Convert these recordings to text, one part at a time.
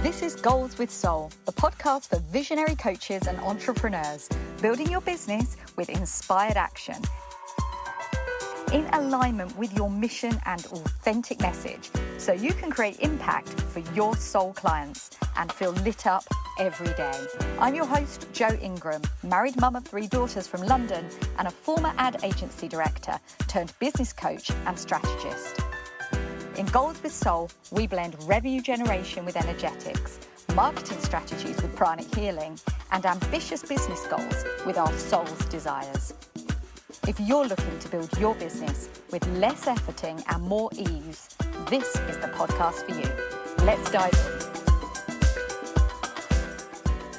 This is Goals with Soul, the podcast for visionary coaches and entrepreneurs, building your business with inspired action. In alignment with your mission and authentic message, so you can create impact for your soul clients and feel lit up every day. I'm your host, Jo Ingram, married mum of 3 daughters from London and a former ad agency director turned business coach and strategist. In Goals with Soul, we blend revenue generation with energetics, marketing strategies with pranic healing, and ambitious business goals with our soul's desires. If you're looking to build your business with less efforting and more ease, this is the podcast for you. Let's dive in.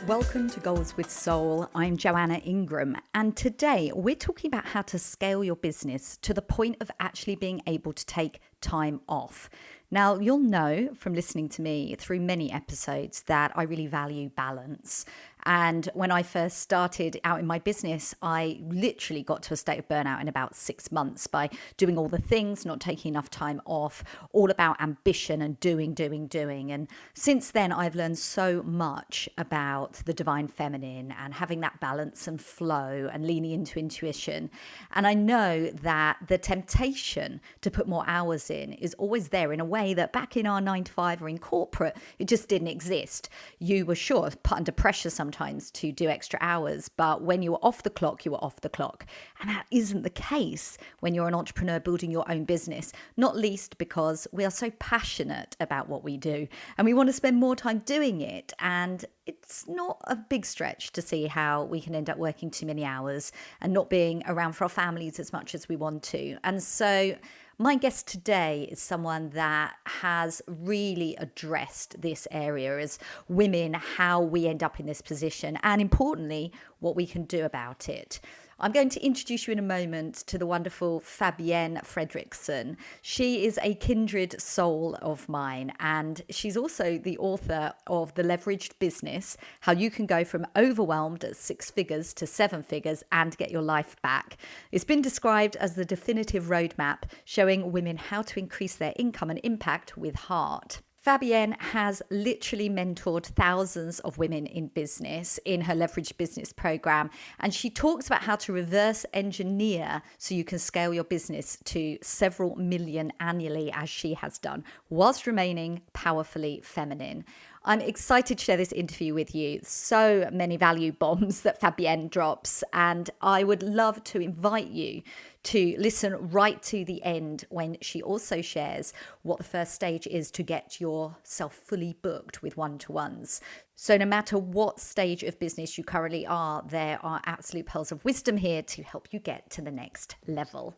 Welcome to Goals with Soul. I'm Joanna Ingram, and today we're talking about how to scale your business to the point of actually being able to take time off. Now, you'll know from listening to me through many episodes that I really value balance. And when I first started out in my business, I literally got to a state of burnout in about 6 months by doing all the things, not taking enough time off, all about ambition and doing. And since then, I've learned so much about the divine feminine and having that balance and flow and leaning into intuition. And I know that the temptation to put more hours in is always there in a way that back in our 9 to 5 or in corporate, it just didn't exist. You were sure put under pressure sometimes to do extra hours, but when you were off the clock, you were off the clock. And that isn't the case when you're an entrepreneur building your own business, not least because we are so passionate about what we do and we want to spend more time doing it. And it's not a big stretch to see how we can end up working too many hours and not being around for our families as much as we want to. And so my guest today is someone that has really addressed this area as women, how we end up in this position, and importantly, what we can do about it. I'm going to introduce you in a moment to the wonderful Fabienne Fredrickson. She is a kindred soul of mine, and she's also the author of The Leveraged Business, How You Can Go From Overwhelmed at 6 Figures to 7 Figures and Get Your Life Back. It's been described as the definitive roadmap showing women how to increase their income and impact with heart. Fabienne has literally mentored thousands of women in business in her Leveraged Business program, and she talks about how to reverse engineer so you can scale your business to several million annually, as she has done, whilst remaining powerfully feminine. I'm excited to share this interview with you. So many value bombs that Fabienne drops, and I would love to invite you to listen right to the end when she also shares what the first stage is to get yourself fully booked with one-to-ones. So no matter what stage of business you currently are, there are absolute pearls of wisdom here to help you get to the next level.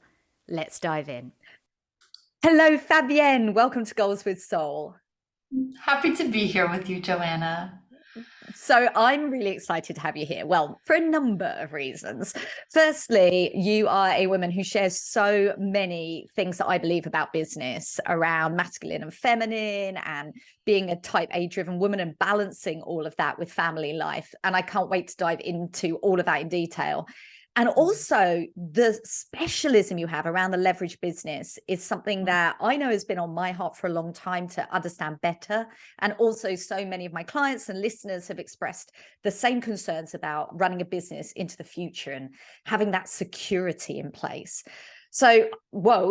Let's dive in. Hello, Fabienne. Welcome to Goals with Soul. Happy to be here with you, Joanna. So I'm really excited to have you here. Well, for a number of reasons. Firstly, you are a woman who shares so many things that I believe about business around masculine and feminine and being a type A driven woman and balancing all of that with family life. And I can't wait to dive into all of that in detail. And also the specialism you have around the leverage business is something that I know has been on my heart for a long time to understand better. And also so many of my clients and listeners have expressed the same concerns about running a business into the future and having that security in place. So,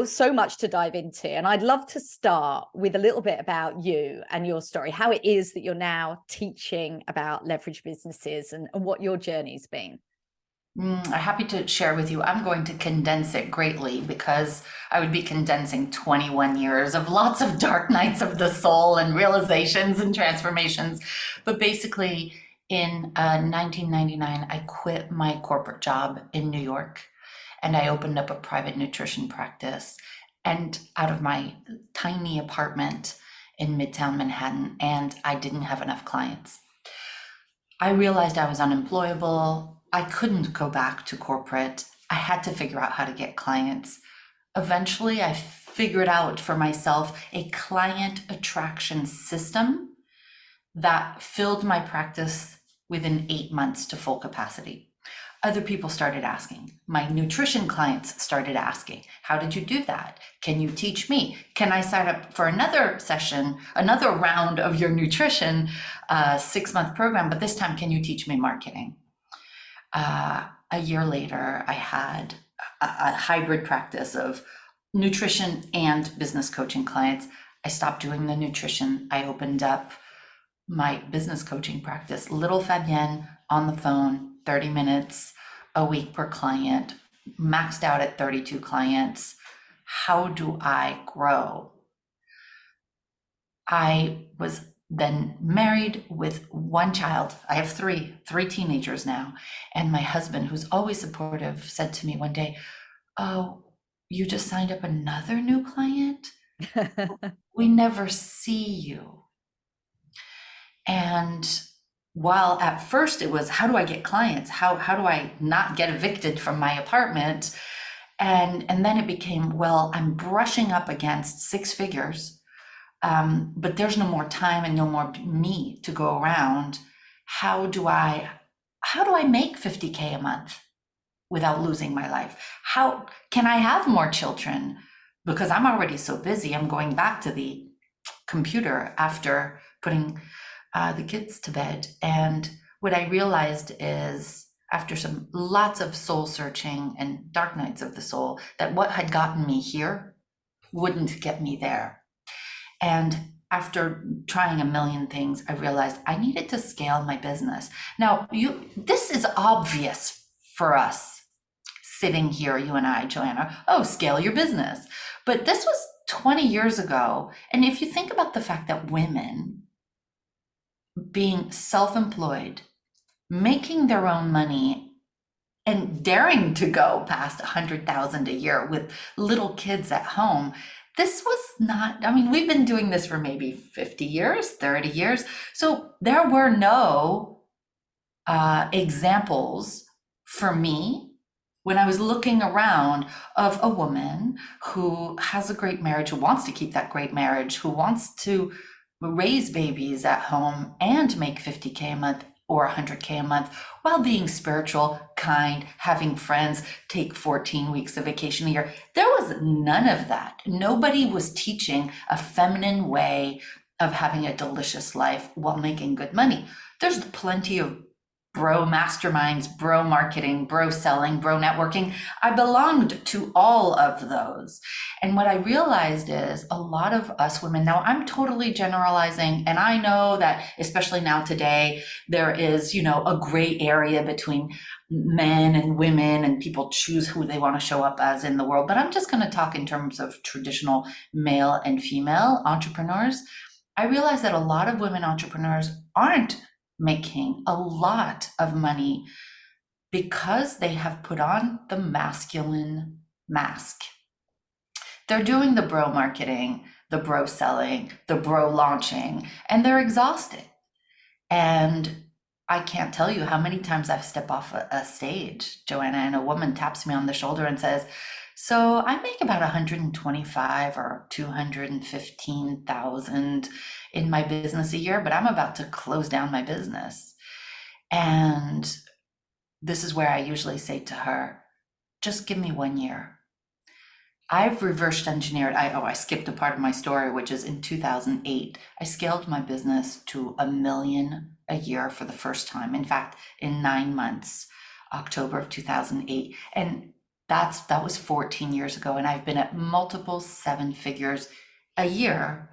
so much to dive into. And I'd love to start with a little bit about you and your story, how it is that you're now teaching about leverage businesses and what your journey's been. I'm happy to share with you. I'm going to condense it greatly because I would be condensing 21 years of lots of dark nights of the soul and realizations and transformations. But basically, in 1999, I quit my corporate job in New York and I opened up a private nutrition practice and out of my tiny apartment in Midtown Manhattan, and I didn't have enough clients. I realized I was unemployable. I couldn't go back to corporate. I had to figure out how to get clients. Eventually, I figured out for myself a client attraction system that filled my practice within 8 months to full capacity. Other people started asking. My nutrition clients started asking, how did you do that? Can you teach me? Can I sign up for another session, another round of your nutrition 6-month program? But this time, can you teach me marketing? A year later, I had a hybrid practice of nutrition and business coaching clients. I stopped doing the nutrition. I opened up my business coaching practice, little Fabienne on the phone, 30 minutes a week per client, maxed out at 32 clients. How do I grow? I was then married with one child. I have three teenagers now. And my husband, who's always supportive, said to me one day, "Oh, you just signed up another new client? We never see you." And while at first it was, how do I get clients? How do I not get evicted from my apartment? And then it became, well, I'm brushing up against 6 figures, but there's no more time and no more me to go around. How do I make 50K a month without losing my life? How can I have more children? Because I'm already so busy. I'm going back to the computer after putting the kids to bed. And what I realized is, after lots of soul searching and dark nights of the soul, that what had gotten me here wouldn't get me there. And after trying a million things, I realized I needed to scale my business. Now, this is obvious for us sitting here, you and I, Joanna. Oh, scale your business. But this was 20 years ago. And if you think about the fact that women being self-employed, making their own money, and daring to go past 100,000 a year with little kids at home, this was not, I mean, we've been doing this for maybe 50 years, 30 years. So there were no examples for me when I was looking around of a woman who has a great marriage, who wants to keep that great marriage, who wants to raise babies at home and make 50K a month or 100K a month while being spiritual, kind, having friends, take 14 weeks of vacation a year. There was none of that. Nobody was teaching a feminine way of having a delicious life while making good money. There's plenty of bro masterminds, bro marketing, bro selling, bro networking. I belonged to all of those. And what I realized is, a lot of us women, now I'm totally generalizing, and I know that especially now today, there is, a gray area between men and women, and people choose who they want to show up as in the world. But I'm just going to talk in terms of traditional male and female entrepreneurs. I realize that a lot of women entrepreneurs aren't making a lot of money because they have put on the masculine mask. They're doing the bro marketing, the bro selling, the bro launching, and they're exhausted. And I can't tell you how many times I've stepped off a stage, Joanna, and a woman taps me on the shoulder and says, "So I make about 125 or 215,000 in my business a year, but I'm about to close down my business." And this is where I usually say to her, just give me 1 year. I've reverse engineered. I skipped a part of my story, which is in 2008, I scaled my business to $1 million a year for the first time. In fact, in 9 months, October of 2008. And that was 14 years ago. And I've been at multiple 7 figures a year.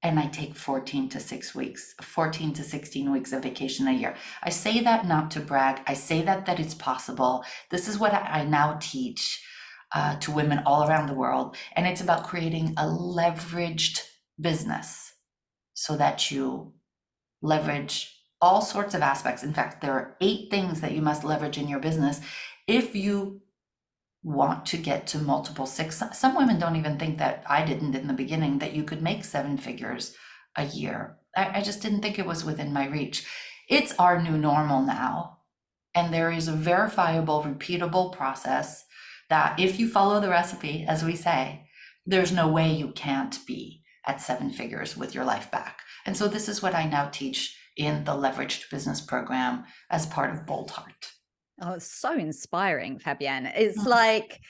And I take 14 to 16 weeks of vacation a year. I say that not to brag. I say that it's possible. This is what I now teach to women all around the world. And it's about creating a leveraged business so that you leverage all sorts of aspects. In fact, there are 8 things that you must leverage in your business if you want to get to multiple 6. Some women don't even think, that I didn't in the beginning, that you could make 7 figures a year. I just didn't think it was within my reach. It's our new normal now. And there is a verifiable, repeatable process that if you follow the recipe, as we say, there's no way you can't be at 7 figures with your life back. And so this is what I now teach in the Leveraged Business Program as part of Bold Heart. Oh, it's so inspiring, Fabienne. It's Mm. like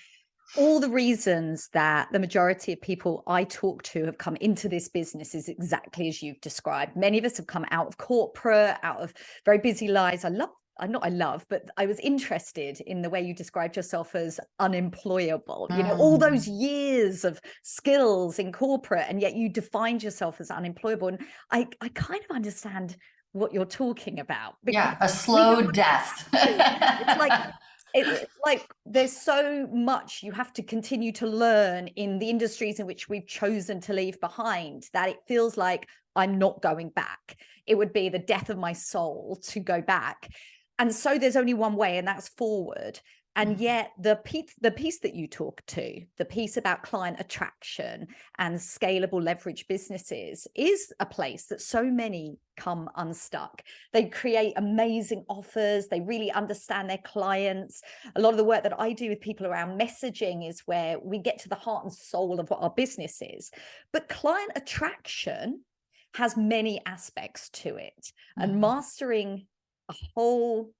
all the reasons that the majority of people I talk to have come into this business is exactly as you've described. Many of us have come out of corporate, out of very busy lives. But I was interested in the way you described yourself as unemployable. You know, all those Mm. years of skills in corporate, and yet you defined yourself as unemployable. And I kind of understand what you're talking about, because Yeah, a we know slow what it's death. like to. It's like it's like there's so much you have to continue to learn in the industries in which we've chosen to leave behind that it feels like I'm not going back. It would be the death of my soul to go back. And so there's only one way, and that's forward. And yet the piece that you talk to, the piece about client attraction and scalable leverage businesses, is a place that so many come unstuck. They create amazing offers. They really understand their clients. A lot of the work that I do with people around messaging is where we get to the heart and soul of what our business is. But client attraction has many aspects to it, and Mhm. mastering a whole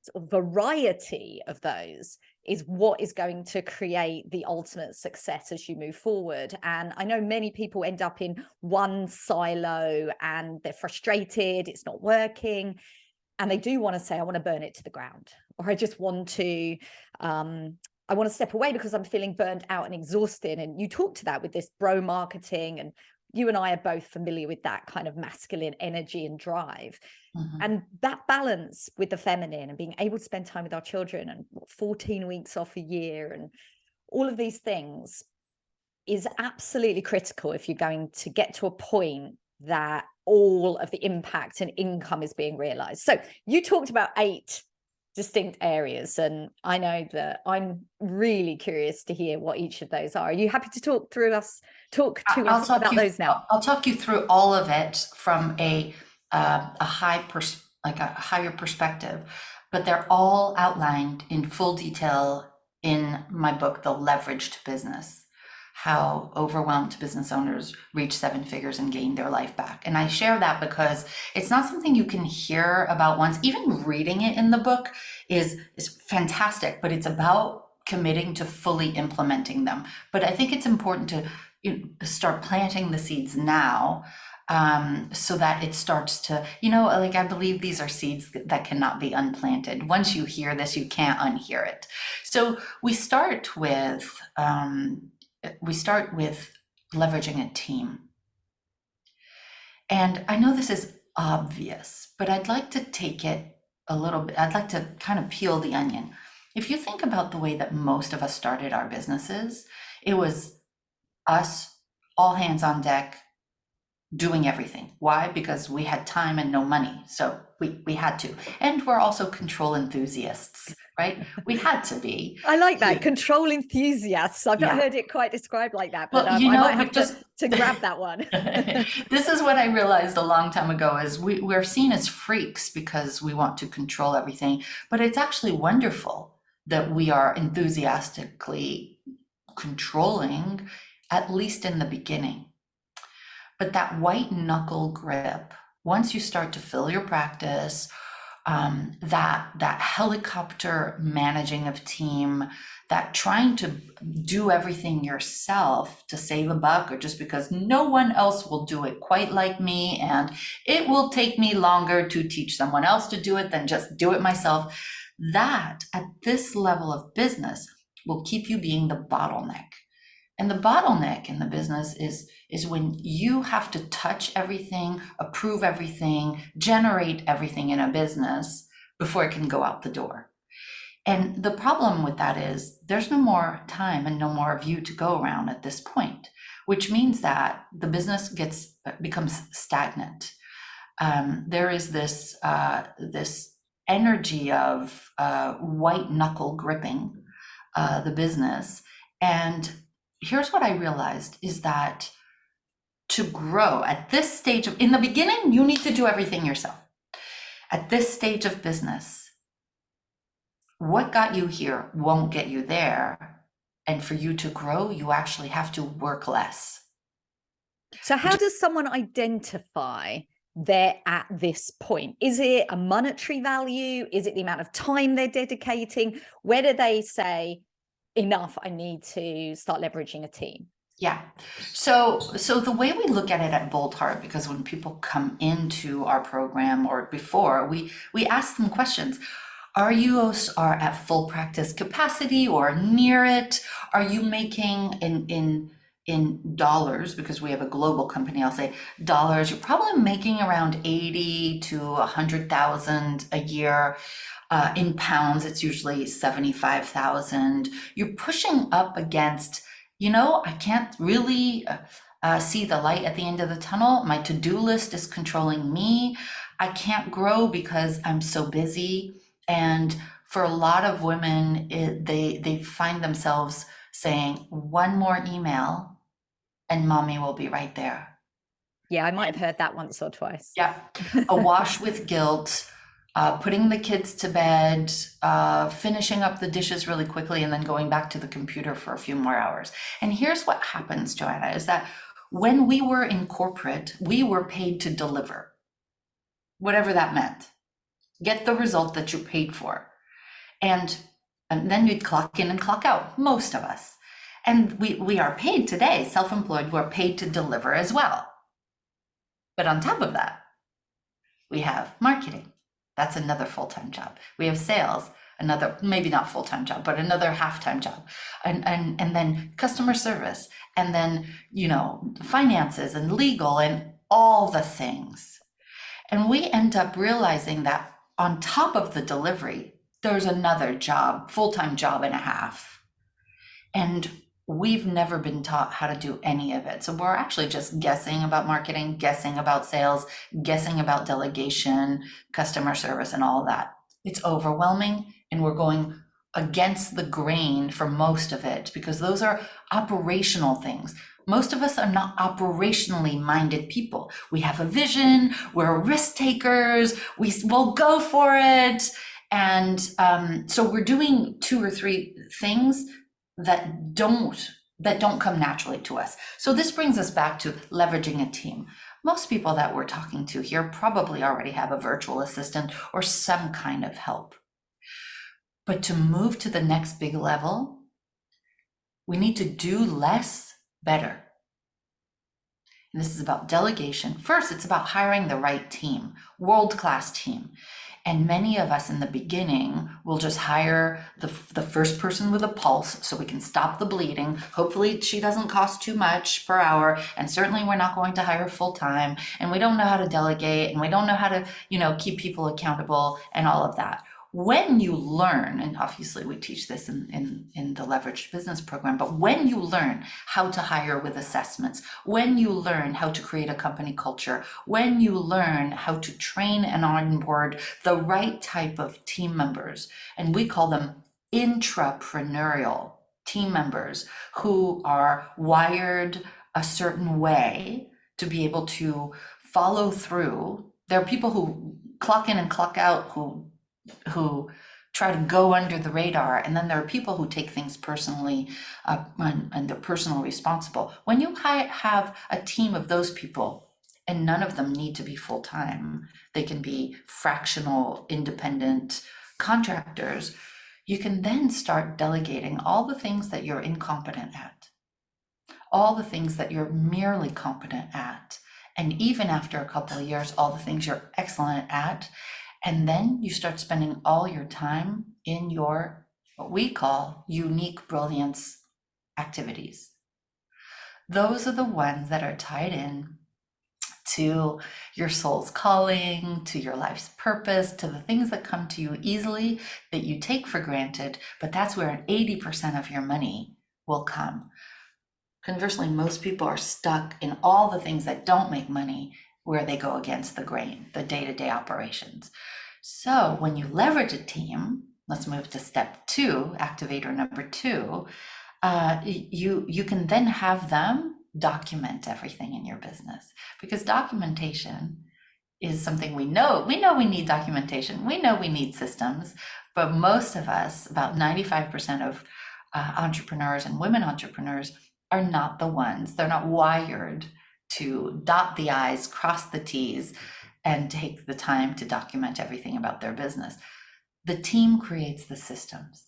sort of variety of those is what is going to create the ultimate success as you move forward. And I know many people end up in one silo and they're frustrated, it's not working, and they do want to say, I want to burn it to the ground, or I just want to I want to step away because I'm feeling burned out and exhausted. And you talk to that with this bro marketing, and you and I are both familiar with that kind of masculine energy and drive. Mhm. And that balance with the feminine and being able to spend time with our children, and 14 weeks off a year, and all of these things is absolutely critical if you're going to get to a point that all of the impact and income is being realized. So you talked about 8 distinct areas, and I know that I'm really curious to hear what each of those are. Are you happy to talk to I'll us talk about you. those now? I'll talk you through all of it from a like a higher perspective, but they're all outlined in full detail in my book, The Leveraged Business: How Overwhelmed Business Owners Reach 7 Figures and Gain Their Life Back. And I share that because it's not something you can hear about once. Even reading it in the book is fantastic, but it's about committing to fully implementing them. But I think it's important to start planting the seeds now, so that it starts to, like, I believe these are seeds that cannot be unplanted. Once you hear this, you can't unhear it. So we start with leveraging a team. And I know this is obvious, but I'd like to take it a little bit. I'd like to kind of peel the onion. If you think about the way that most of us started our businesses, it was us, all hands on deck, doing everything. Why? Because we had time and no money. So we had to. And we're also control enthusiasts, right? We had to be. I like that. Control enthusiasts. I've not Yeah. heard it quite described like that, but Well, I might have but just to grab that one. this is what I realized a long time ago: is we're seen as freaks because we want to control everything. But it's actually wonderful that we are enthusiastically controlling, at least in the beginning. But that white knuckle grip, once you start to fill your practice, that helicopter managing of team, that trying to do everything yourself to save a buck, or just because no one else will do it quite like me, and it will take me longer to teach someone else to do it than just do it myself, that at this level of business will keep you being the bottleneck. And the bottleneck in the business is when you have to touch everything, approve everything, generate everything in a business before it can go out the door. And the problem with that is there's no more time and no more of you to go around at this point, which means that the business becomes stagnant. There is this energy of white knuckle gripping the business. And here's what I realized is that to grow at this stage in the beginning, you need to do everything yourself. At this stage of business, what got you here won't get you there. And for you to grow, you actually have to work less. So how does someone identify they're at this point? Is it a monetary value? Is it the amount of time they're dedicating? Where do they say, enough, I need to start leveraging a team? Yeah. So the way we look at it at Bold Heart, because when people come into our program or before, we ask them questions. Are you at full practice capacity or near it? Are you making in dollars, because we have a global company, I'll say dollars, you're probably making around 80 to 100,000 a year. In pounds, it's usually 75,000. You're pushing up against, I can't really see the light at the end of the tunnel. My to-do list is controlling me. I can't grow because I'm so busy. And for a lot of women, they find themselves saying, one more email and mommy will be right there. Yeah, I might have heard that once or twice. Yeah, awash with guilt, putting the kids to bed, finishing up the dishes really quickly, and then going back to the computer for a few more hours. And here's what happens, Joanna, is that when we were in corporate, we were paid to deliver, whatever that meant. Get the result that you're paid for. And then you'd clock in and clock out, most of us. And we are paid today, self-employed, we're paid to deliver as well. But on top of that, we have marketing. That's another full-time job. We have sales, another, maybe not full-time job, but another half-time job. And then customer service, and then, finances and legal and all the things. And we end up realizing that on top of the delivery, there's another job, full-time job and a half. And we've never been taught how to do any of it. So we're actually just guessing about marketing, guessing about sales, guessing about delegation, customer service, and all of that. It's overwhelming, and we're going against the grain for most of it because those are operational things. Most of us are not operationally minded people. We have a vision, we're risk takers, we'll go for it. And so we're doing 2 or 3 things that don't come naturally to us. So this brings us back to leveraging a team. Most people that we're talking to here probably already have a virtual assistant or some kind of help. But to move to the next big level, we need to do less better. And this is about delegation. First, it's about hiring the right team, world-class team. And many of us in the beginning will just hire the first person with a pulse so we can stop the bleeding. Hopefully she doesn't cost too much per hour. And certainly we're not going to hire full time. And we don't know how to delegate, and we don't know how to, keep people accountable and all of that. When you learn, and obviously we teach this in the Leveraged Business Program, but when you learn how to hire with assessments, when you learn how to create a company culture, when you learn how to train and onboard the right type of team members, and we call them intrapreneurial team members who are wired a certain way to be able to follow through. There are people who clock in and clock out, who try to go under the radar, and then there are people who take things personally and they're personally responsible. When you have a team of those people, and none of them need to be full-time, they can be fractional independent contractors, you can then start delegating all the things that you're incompetent at, all the things that you're merely competent at, and even after a couple of years, all the things you're excellent at. And then you start spending all your time in your, what we call, unique brilliance activities. Those are the ones that are tied in to your soul's calling, to your life's purpose, to the things that come to you easily that you take for granted, but that's where 80% of your money will come. Conversely, most people are stuck in all the things that don't make money, where they go against the grain, the day-to-day operations. So when you leverage a team, let's move to step 2, activator number 2, you can then have them document everything in your business, because documentation is something we know we need documentation. We know we need systems, but most of us, about 95% of entrepreneurs and women entrepreneurs, are not the ones. They're not wired to dot the I's, cross the T's, and take the time to document everything about their business. The team creates the systems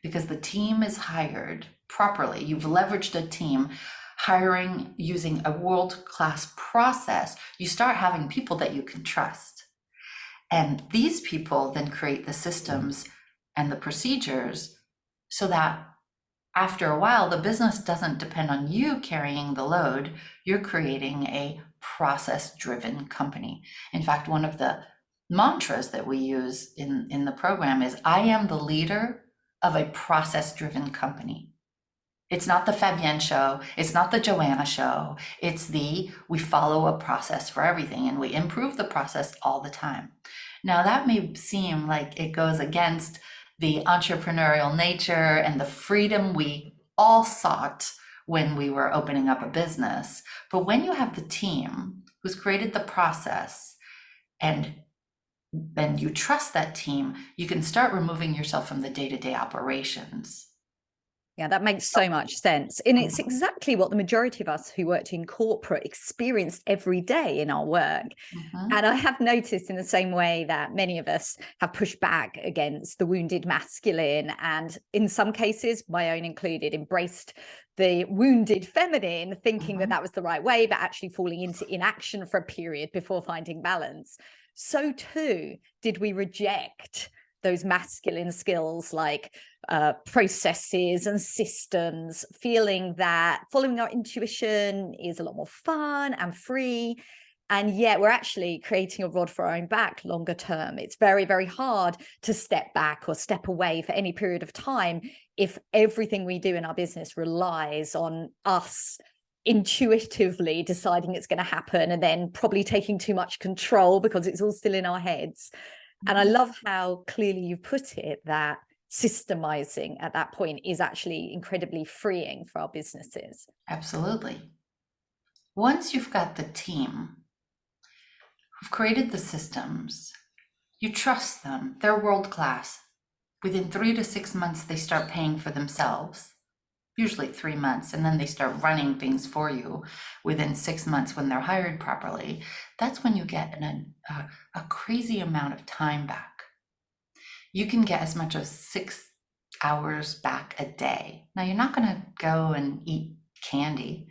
because the team is hired properly. You've leveraged a team, hiring using a world-class process. You start having people that you can trust. And these people then create the systems and the procedures so that after a while, the business doesn't depend on you carrying the load. You're creating a process-driven company. In fact, one of the mantras that we use in the program is, I am the leader of a process-driven company. It's not the Fabienne show. It's not the Joanna show. It's we follow a process for everything and we improve the process all the time. Now that may seem like it goes against the entrepreneurial nature and the freedom we all sought when we were opening up a business. But when you have the team who's created the process and then you trust that team, you can start removing yourself from the day-to-day operations. Yeah, that makes so much sense. And it's exactly what the majority of us who worked in corporate experienced every day in our work. Mm-hmm. And I have noticed in the same way that many of us have pushed back against the wounded masculine, and in some cases, my own included, embraced the wounded feminine, thinking that that was the right way, but actually falling into inaction for a period before finding balance. So too did we reject those masculine skills like processes and systems, feeling that following our intuition is a lot more fun and free. And yet we're actually creating a rod for our own back longer term. It's very, very hard to step back or step away for any period of time if everything we do in our business relies on us intuitively deciding it's going to happen and then probably taking too much control because it's all still in our heads. And I love how clearly you put it, that systemizing at that point is actually incredibly freeing for our businesses. Absolutely. Once you've got the team who've created the systems, you trust them, they're world-class. Within 3 to 6 months, they start paying for themselves, usually 3 months, and then they start running things for you within 6 months when they're hired properly. That's when you get a crazy amount of time back. You can get as much as 6 hours back a day. Now, you're not going to go and eat candy.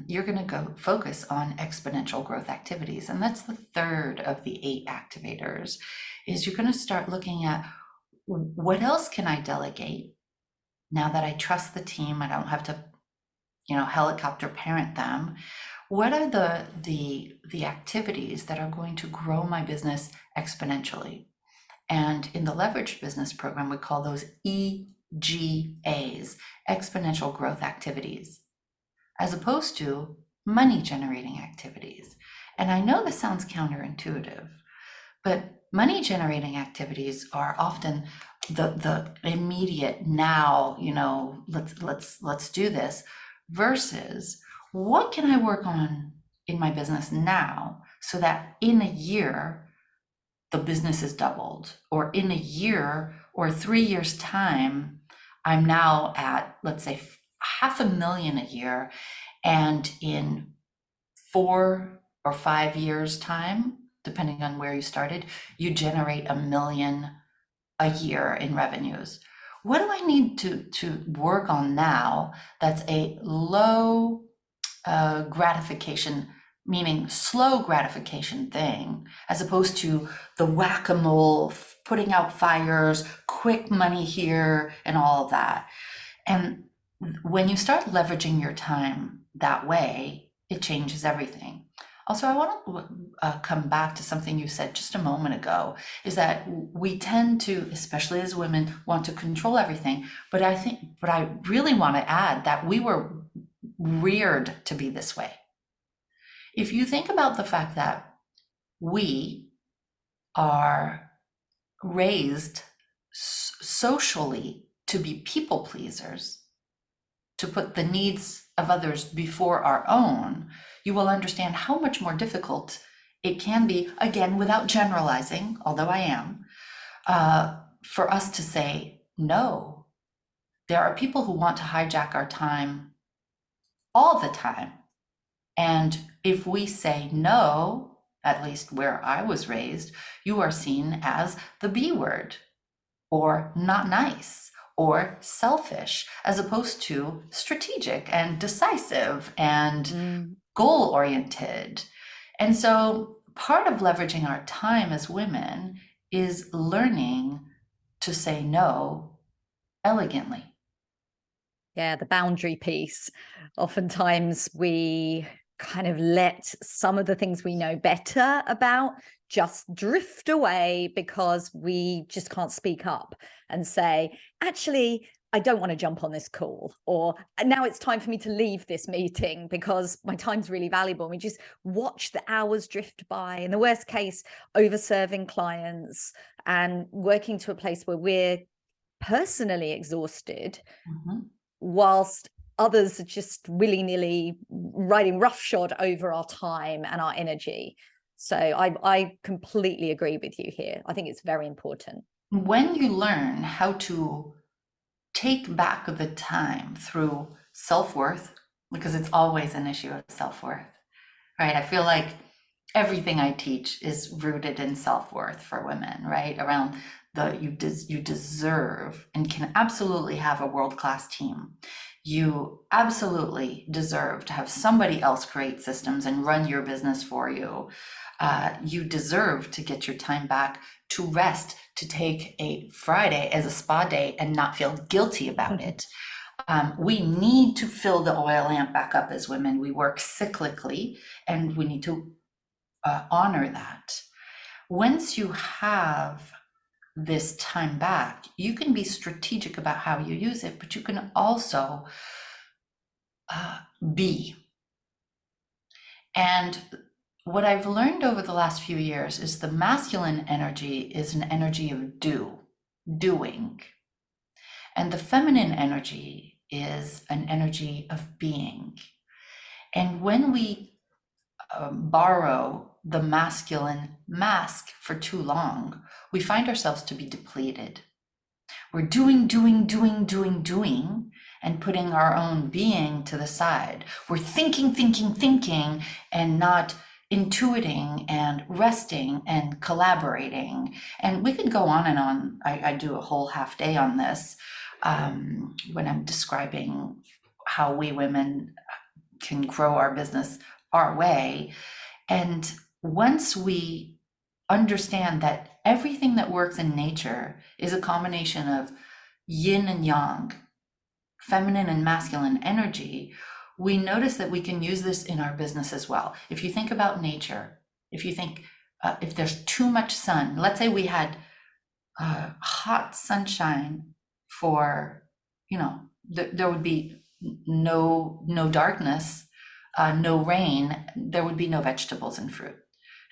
You're going to go focus on exponential growth activities. And that's the third of the 8 activators, is you're going to start looking at, what else can I delegate now that I trust the team? I don't have to, helicopter parent them. What are the activities that are going to grow my business exponentially? And in the Leveraged Business Program, we call those EGAs, exponential growth activities, as opposed to money generating activities. And I know this sounds counterintuitive, but money generating activities are often the immediate now, let's do this, versus what can I work on in my business now so that in a year the business is doubled, or in a year or 3 years time, I'm now at, let's say, $500,000 a year, and in 4 or 5 years time, depending on where you started, you generate $1 million a year in revenues. What do I need to work on now that's a low gratification, meaning slow gratification thing, as opposed to the whack-a-mole, putting out fires, quick money here, and all of that? And when you start leveraging your time that way, it changes everything. Also, I want to come back to something you said just a moment ago, is that we tend to, especially as women, want to control everything. But I really want to add that we were reared to be this way. If you think about the fact that we are raised socially to be people pleasers, to put the needs of others before our own, you will understand how much more difficult it can be, again, without generalizing, although I am, for us to say no. There are people who want to hijack our time all the time. And if we say no, at least where I was raised, you are seen as the B word, or not nice, or selfish, as opposed to strategic and decisive and goal oriented. And so part of leveraging our time as women is learning to say no elegantly. Yeah, the boundary piece. Oftentimes we kind of let some of the things we know better about just drift away because we just can't speak up and say, actually, I don't want to jump on this call, or now it's time for me to leave this meeting because my time's really valuable. And we just watch the hours drift by. In the worst case, over serving clients and working to a place where we're personally exhausted, whilst others are just willy-nilly riding roughshod over our time and our energy. So I completely agree with you here. I think it's very important. When you learn how to take back the time through self-worth, because it's always an issue of self-worth, right? I feel like everything I teach is rooted in self-worth for women, right? Around you deserve and can absolutely have a world-class team. You absolutely deserve to have somebody else create systems and run your business for you. You deserve to get your time back, to rest, to take a Friday as a spa day and not feel guilty about it. We need to fill the oil lamp back up as women. We work cyclically, and we need to honor that. Once you have this time back, you can be strategic about how you use it, but you can also be. And what I've learned over the last few years is the masculine energy is an energy of doing. And the feminine energy is an energy of being. And when we borrow the masculine mask for too long, we find ourselves to be depleted. We're doing, and putting our own being to the side. We're thinking, and not intuiting and resting and collaborating. And we could go on and on. I do a whole half day on this when I'm describing how we women can grow our business our way. And once we understand that everything that works in nature is a combination of yin and yang, feminine and masculine energy, we notice that we can use this in our business as well. If you think about nature, if you think if there's too much sun, let's say we had hot sunshine for, there would be no darkness, no rain, there would be no vegetables and fruit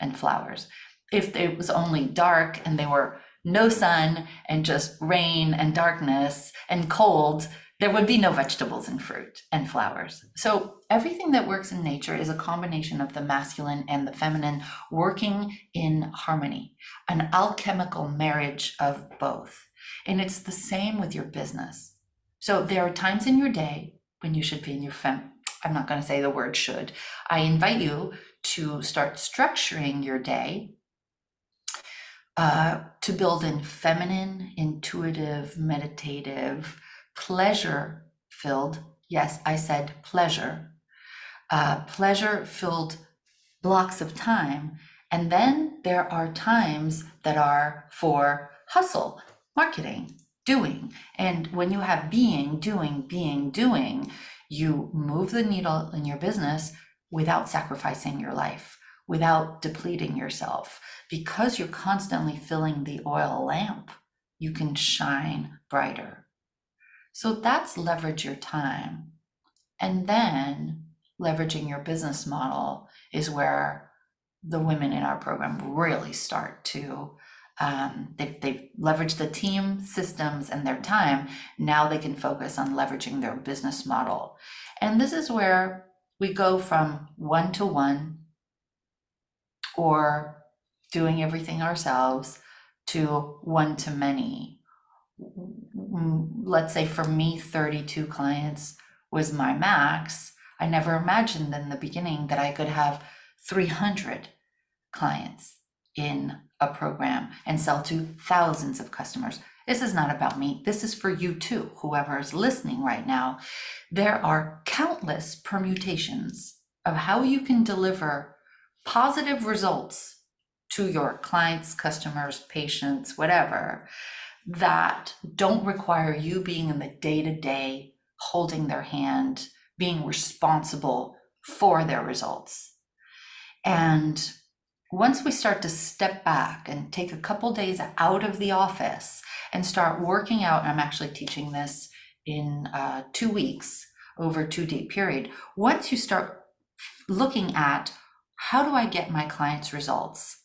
and flowers. If it was only dark and there were no sun and just rain and darkness and cold, there would be no vegetables and fruit and flowers. So everything that works in nature is a combination of the masculine and the feminine working in harmony, an alchemical marriage of both. And it's the same with your business. So there are times in your day when you should be in your I'm not going to say the word should. I invite you to start structuring your day to build in feminine, intuitive, meditative, pleasure-filled, yes, I said pleasure, pleasure-filled blocks of time. And then there are times that are for hustle, marketing, doing. And when you have being, doing, you move the needle in your business without sacrificing your life, without depleting yourself. Because you're constantly filling the oil lamp, you can shine brighter. So that's leverage your time. And then leveraging your business model is where the women in our program really start to, they've leveraged the team, systems, and their time. Now they can focus on leveraging their business model. And this is where we go from one-to-one or doing everything ourselves to one-to-many. Let's say for me, 32 clients was my max. I never imagined in the beginning that I could have 300 clients in a program and sell to thousands of customers. This is not about me. This is for you too, whoever is listening right now. There are countless permutations of how you can deliver positive results to your clients, customers, patients, whatever, that don't require you being in the day-to-day, holding their hand, being responsible for their results. And once we start to step back and take a couple days out of the office and start working out, and I'm actually teaching this in 2 weeks over a 2-day period. Once you start looking at, how do I get my clients' results?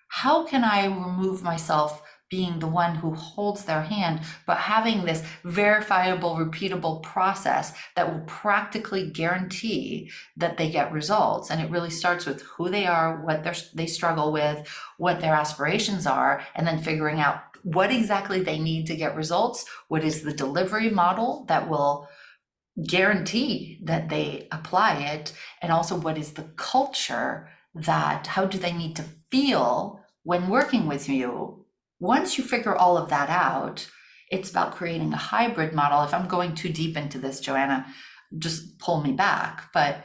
How can I remove myself being the one who holds their hand, but having this verifiable, repeatable process that will practically guarantee that they get results? And it really starts with who they are, what they struggle with, what their aspirations are, and then figuring out what exactly they need to get results. What is the delivery model that will guarantee that they apply it? And also, what is the culture how do they need to feel when working with you? Once you figure all of that out, it's about creating a hybrid model. If I'm going too deep into this, Joanna, just pull me back. But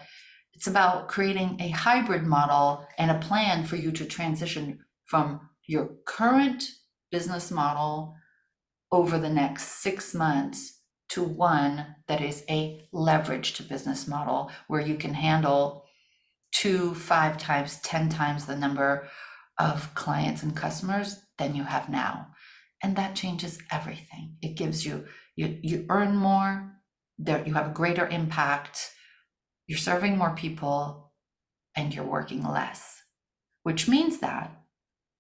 it's about creating a hybrid model and a plan for you to transition from your current business model over the next 6 months to one that is a leveraged business model where you can handle 2, 5 times, 10 times the number of clients and customers than you have now. And that changes everything. It gives you earn more, you have a greater impact, you're serving more people, and you're working less, which means that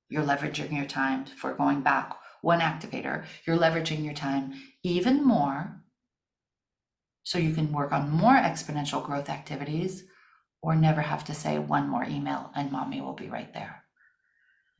you're leveraging your time. For going back one activator, you're leveraging your time even more so you can work on more exponential growth activities, or never have to say one more email and mommy will be right there.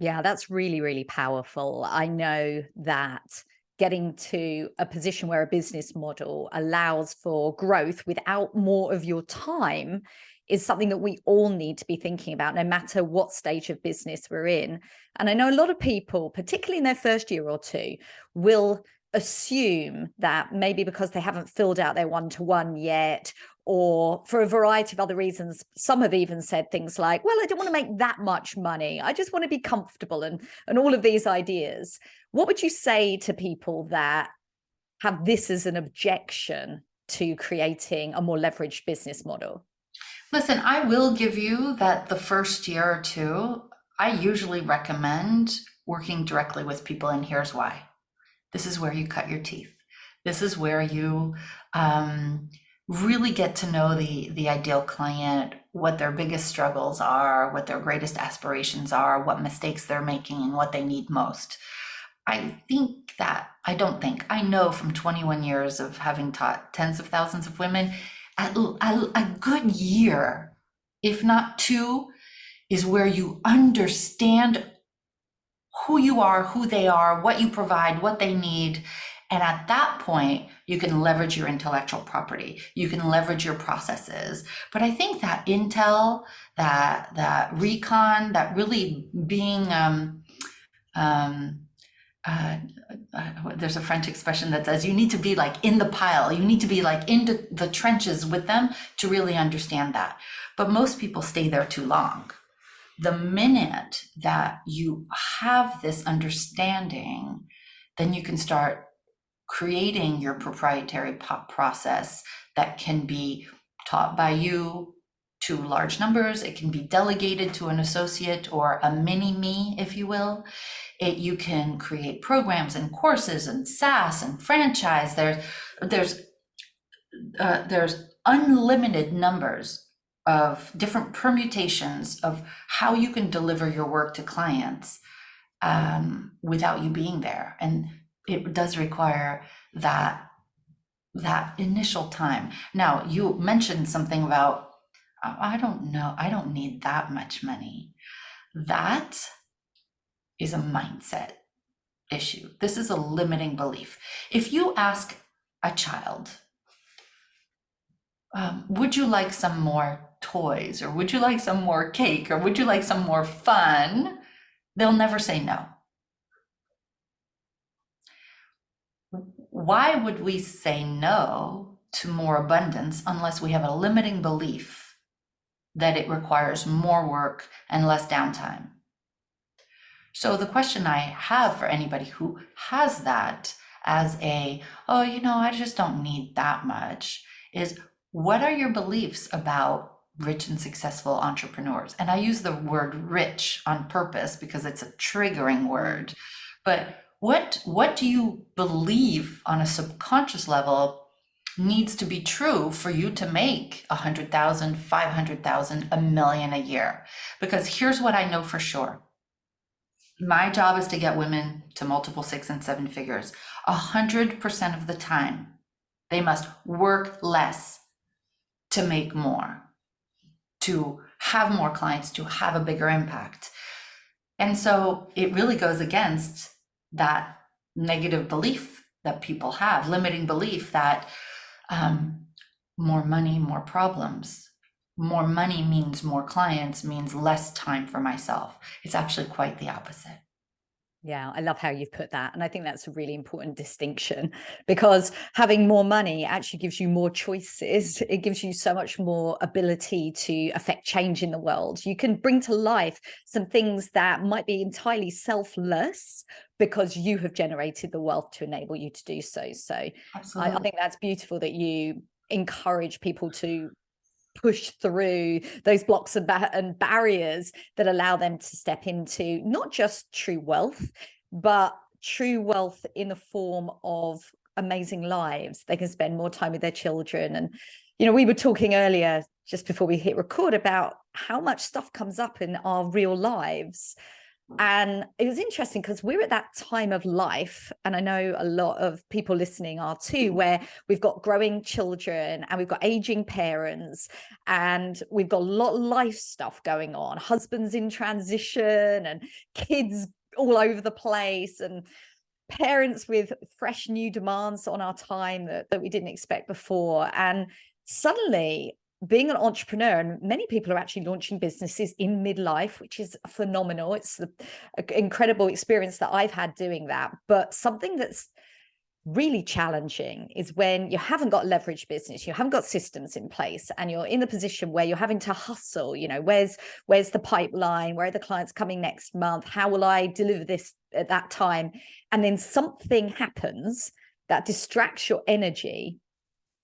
Yeah, that's really, really powerful. I know that getting to a position where a business model allows for growth without more of your time is something that we all need to be thinking about, no matter what stage of business we're in. And I know a lot of people, particularly in their first year or two, will assume that maybe because they haven't filled out their one-to-one yet, or for a variety of other reasons, some have even said things like, well, I don't want to make that much money, I just want to be comfortable, and all of these ideas. What would you say to people that have this as an objection to creating a more leveraged business model? Listen, I will give you that the first year or two, I usually recommend working directly with people, and here's why. This is where you cut your teeth. This is where you really get to know the ideal client, what their biggest struggles are, what their greatest aspirations are, what mistakes they're making, and what they need most. I know from 21 years of having taught tens of thousands of women, a good year, if not 2, is where you understand who you are, who they are, what you provide, what they need. And at that point, you can leverage your intellectual property. You can leverage your processes. But I think that intel, that recon, that really being, there's a French expression that says you need to be like in the pile. You need to be like into the trenches with them to really understand that. But most people stay there too long. The minute that you have this understanding, then you can start creating your proprietary process that can be taught by you to large numbers. It can be delegated to an associate or a mini me, if you will. You can create programs and courses and SaaS and franchise. There's unlimited numbers of different permutations of how you can deliver your work to clients without you being there. And it does require that initial time. Now, you mentioned something about, I don't know, I don't need that much money. That is a mindset issue. This is a limiting belief. If you ask a child, would you like some more toys, or would you like some more cake, or would you like some more fun, they'll never say no. Why would we say no to more abundance unless we have a limiting belief that it requires more work and less downtime? So the question I have for anybody who has that as oh, I just don't need that much, is what are your beliefs about rich and successful entrepreneurs? And I use the word rich on purpose because it's a triggering word. But what do you believe on a subconscious level needs to be true for you to make 100,000, 500,000, $1 million a year? Because here's what I know for sure. My job is to get women to multiple 6 and 7 figures. 100% of the time, they must work less to make more, to have more clients, to have a bigger impact. And so it really goes against that negative belief that people have, limiting belief that more money, more problems. More money means more clients, means less time for myself. It's actually quite the opposite. Yeah, I love how you've put that. And I think that's a really important distinction, because having more money actually gives you more choices. It gives you so much more ability to affect change in the world. You can bring to life some things that might be entirely selfless because you have generated the wealth to enable you to do so. So I think that's beautiful that you encourage people to push through those blocks and barriers that allow them to step into not just true wealth, but true wealth in the form of amazing lives. They can spend more time with their children. And, we were talking earlier, just before we hit record, about how much stuff comes up in our real lives. And it was interesting because we're at that time of life, and I know a lot of people listening are too, where we've got growing children and we've got aging parents and we've got a lot of life stuff going on, husbands in transition and kids all over the place, and parents with fresh new demands on our time that we didn't expect before. And suddenly, being an entrepreneur, and many people are actually launching businesses in midlife, which is phenomenal. It's an incredible experience that I've had doing that. But something that's really challenging is when you haven't got a leveraged business, you haven't got systems in place, and you're in the position where you're having to hustle. Where's the pipeline? Where are the clients coming next month? How will I deliver this at that time? And then something happens that distracts your energy.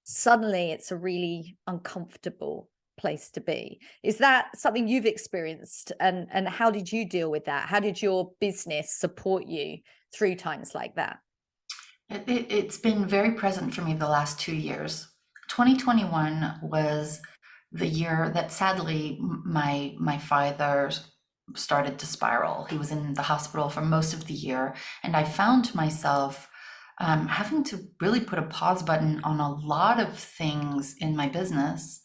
Suddenly it's a really uncomfortable place to be. Is that something you've experienced? And how did you deal with that? How did your business support you through times like that? It's been very present for me the last 2 years. 2021 was the year that sadly my father started to spiral. He was in the hospital for most of the year, and I found myself having to really put a pause button on a lot of things in my business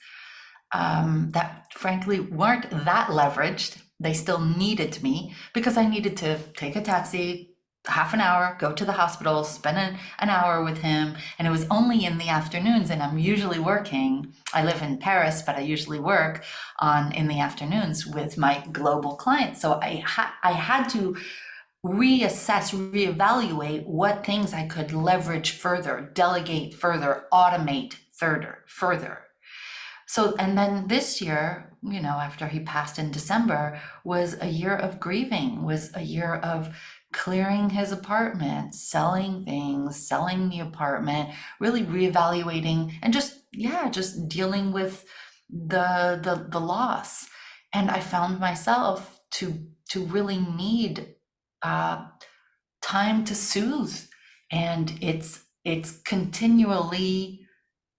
that frankly weren't that leveraged. They still needed me because I needed to take a taxi, half an hour, go to the hospital, spend an hour with him. And it was only in the afternoons, and I'm usually working. I live in Paris, but I usually work in the afternoons with my global clients. So I had to reassess, reevaluate what things I could leverage further, delegate further, automate further. So, and then this year, after he passed in December, was a year of grieving, was a year of clearing his apartment, selling things, selling the apartment, really reevaluating, and just dealing with the loss. And I found myself to really need time to soothe, and it's continually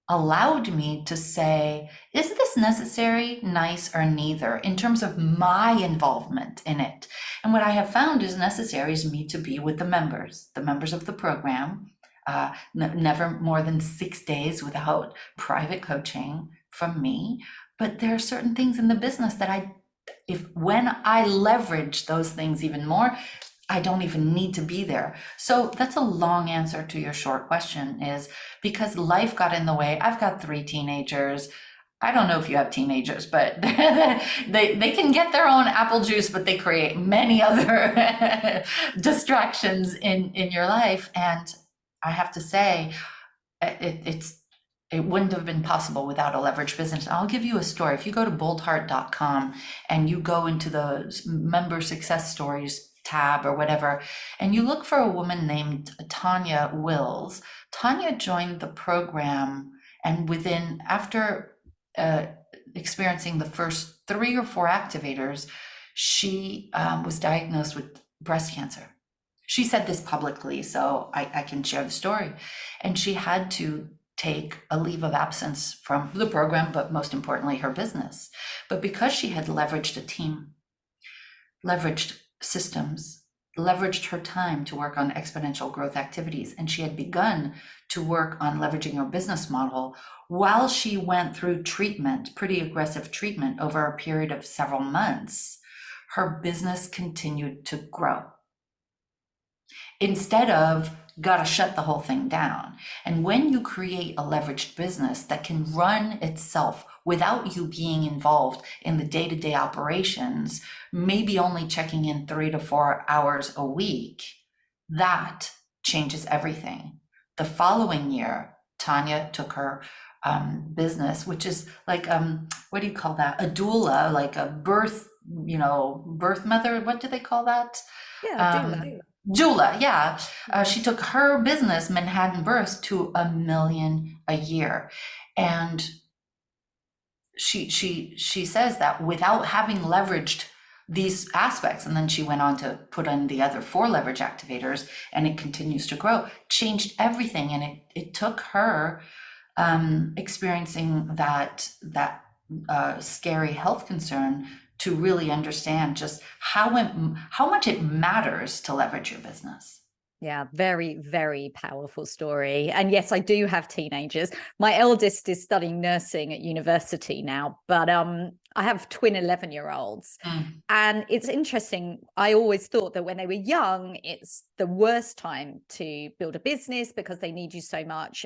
allowed me to say, is this necessary, nice, or neither, in terms of my involvement in it? And what I have found is necessary is me to be with the members of the program, never more than 6 days without private coaching from me. But there are certain things in the business that when I leverage those things even more, I don't even need to be there. So that's a long answer to your short question, is because life got in the way. I've got 3 teenagers. I don't know if you have teenagers, but they can get their own apple juice, but they create many other distractions in your life. And I have to say, it wouldn't have been possible without a leveraged business. I'll give you a story. If you go to boldheart.com and you go into the member success stories tab or whatever, and you look for a woman named Tanya Wills, Tanya joined the program, and after uh, experiencing the first 3 or 4 activators, she was diagnosed with breast cancer. She said this publicly, so I can share the story. And she had to take a leave of absence from the program, but most importantly, her business. But because she had leveraged a team, leveraged systems, leveraged her time to work on exponential growth activities, and she had begun to work on leveraging her business model while she went through treatment, pretty aggressive treatment over a period of several months, her business continued to grow instead of gotta shut the whole thing down. And when you create a leveraged business that can run itself without you being involved in the day-to-day operations, maybe only checking in 3 to 4 hours a week, that changes everything. The following year, Tanya took her business, which is like, what do you call that? A doula, like a birth mother. What do they call that? Yeah, doula. Um, Jula, yeah. She took her business, Manhattan Birth, to 1 million a year. And she says that without having leveraged these aspects, and then she went on to put in the other 4 leverage activators, and it continues to grow, changed everything. And it took her experiencing that scary health concern to really understand just how much it matters to leverage your business. Yeah, very, very powerful story. And yes, I do have teenagers. My eldest is studying nursing at university now, but I have twin 11-year-olds. Mm. And it's interesting. I always thought that when they were young, it's the worst time to build a business because they need you so much.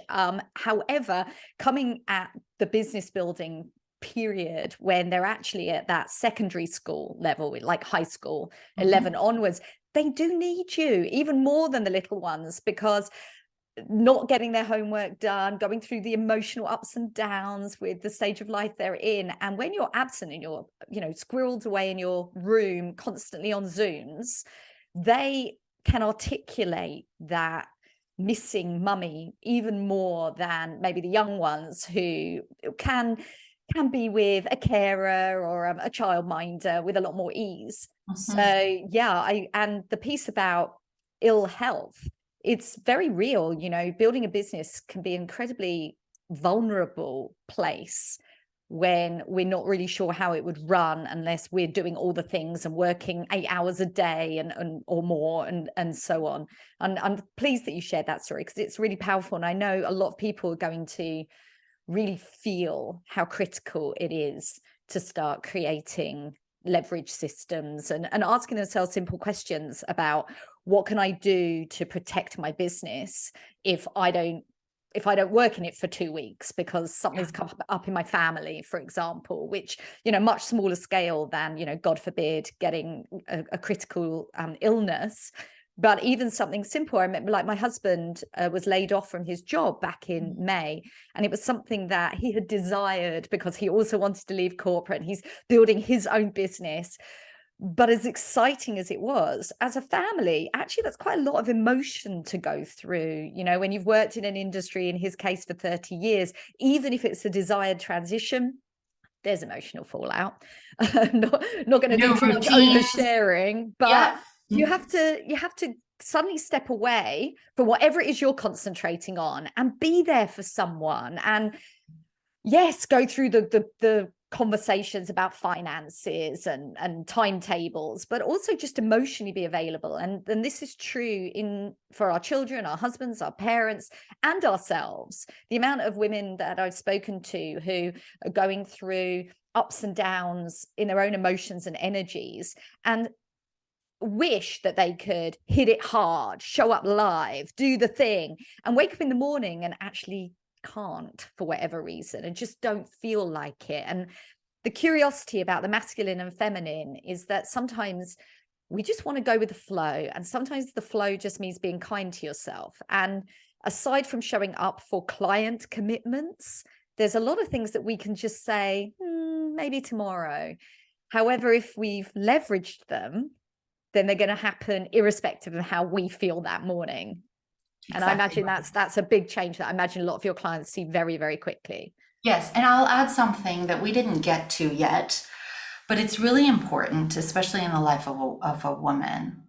However, coming at the business building period when they're actually at that secondary school level, like high school, 11 onwards, they do need you even more than the little ones, because not getting their homework done, going through the emotional ups and downs with the stage of life they're in. And when you're absent and you're, squirreled away in your room constantly on Zooms, they can articulate that missing mummy even more than maybe the young ones who can be with a carer or a childminder with a lot more ease. So yeah, and the piece about ill health, it's very real. Building a business can be an incredibly vulnerable place when we're not really sure how it would run unless we're doing all the things and working 8 hours a day and or more and so on. And I'm pleased that you shared that story because it's really powerful. And I know a lot of people are going to really feel how critical it is to start creating leverage systems and asking themselves simple questions about what can I do to protect my business if I don't work in it for 2 weeks because something's come up in my family, for example, which, much smaller scale than, God forbid, getting a critical illness. But even something simple, I remember, like my husband was laid off from his job back in May, and it was something that he had desired because he also wanted to leave corporate. He's building his own business. But as exciting as it was, as a family, actually, that's quite a lot of emotion to go through. When you've worked in an industry, in his case, for 30 years, even if it's a desired transition, there's emotional fallout. not going to do too much oversharing, but you have to suddenly step away from whatever it is you're concentrating on and be there for someone. And yes, go through the conversations about finances and timetables, but also just emotionally be available. And this is true for our children, our husbands, our parents, and ourselves. The amount of women that I've spoken to who are going through ups and downs in their own emotions and energies and wish that they could hit it hard, show up live, do the thing, and wake up in the morning and actually can't for whatever reason and just don't feel like it. And the curiosity about the masculine and feminine is that sometimes we just want to go with the flow. And sometimes the flow just means being kind to yourself. And aside from showing up for client commitments, there's a lot of things that we can just say, maybe tomorrow. However, if we've leveraged them, then they're going to happen irrespective of how we feel that morning. And I Exactly. imagine that's a big change that I imagine a lot of your clients see very, very quickly. Yes, and I'll add something that we didn't get to yet, but it's really important, especially in the life of a woman.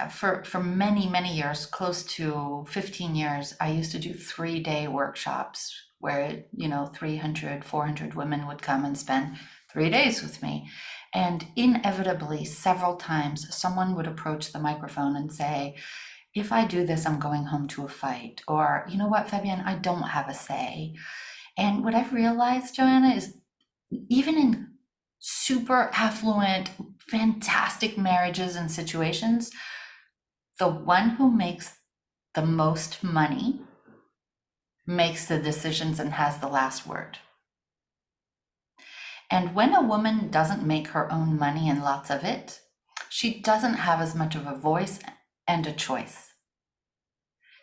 For many years, close to 15 years, I used to do 3-day workshops where, 300, 400 women would come and spend 3 days with me. And inevitably, several times, someone would approach the microphone and say, if I do this, I'm going home to a fight. Or, you know what, Fabienne, I don't have a say. And what I've realized, Joanna, is even in super affluent, fantastic marriages and situations, the one who makes the most money makes the decisions and has the last word. And when a woman doesn't make her own money and lots of it, she doesn't have as much of a voice and a choice.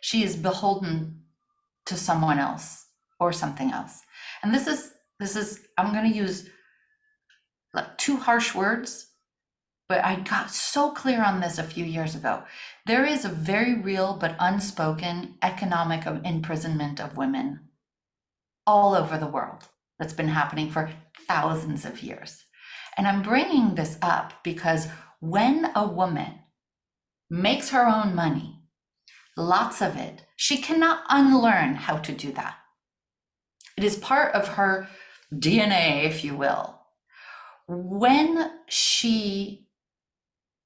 She is beholden to someone else or something else. And this is I'm going to use like 2 harsh words, but I got so clear on this a few years ago. There is a very real but unspoken economic imprisonment of women all over the world that's been happening for thousands of years. And I'm bringing this up because when a woman makes her own money, lots of it, she cannot unlearn how to do that. It is part of her DNA, if you will. When she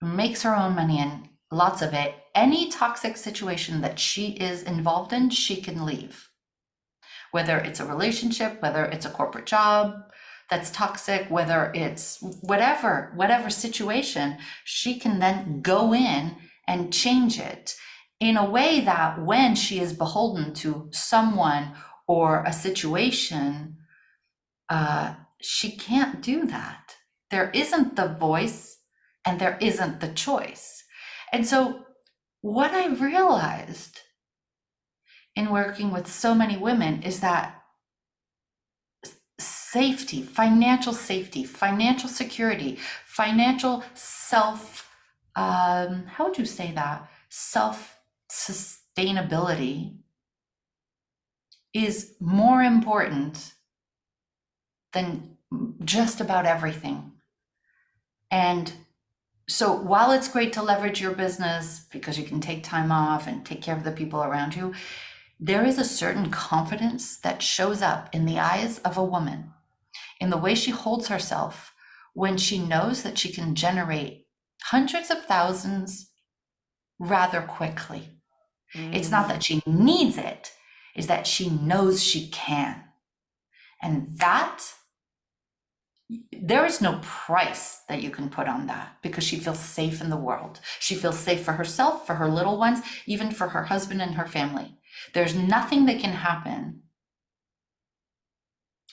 makes her own money and lots of it, any toxic situation that she is involved in, she can leave. Whether it's a relationship, whether it's a corporate job that's toxic, whether it's whatever situation, she can then go in and change it in a way that when she is beholden to someone or a situation, she can't do that. There isn't the voice and there isn't the choice. And so what I realized in working with so many women is that safety, financial security, financial how would you say that? Self-sustainability is more important than just about everything. And so while it's great to leverage your business because you can take time off and take care of the people around you, there is a certain confidence that shows up in the eyes of a woman, in the way she holds herself when she knows that she can generate hundreds of thousands rather quickly. It's not that she needs it, it's that she knows she can. And that, there is no price that you can put on that because she feels safe in the world. She feels safe for herself, for her little ones, even for her husband and her family. There's nothing that can happen.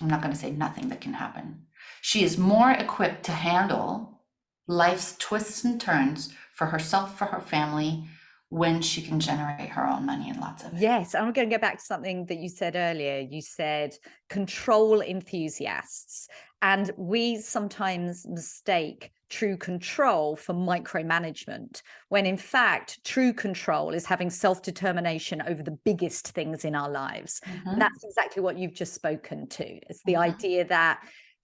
I'm not going to say nothing that can happen. She is more equipped to handle life's twists and turns for herself, for her family, when she can generate her own money and lots of it. Yes, I'm going to go back to something that you said earlier. You said control enthusiasts. And we sometimes mistake true control for micromanagement, when in fact, true control is having self-determination over the biggest things in our lives. And that's exactly what you've just spoken to. It's the idea that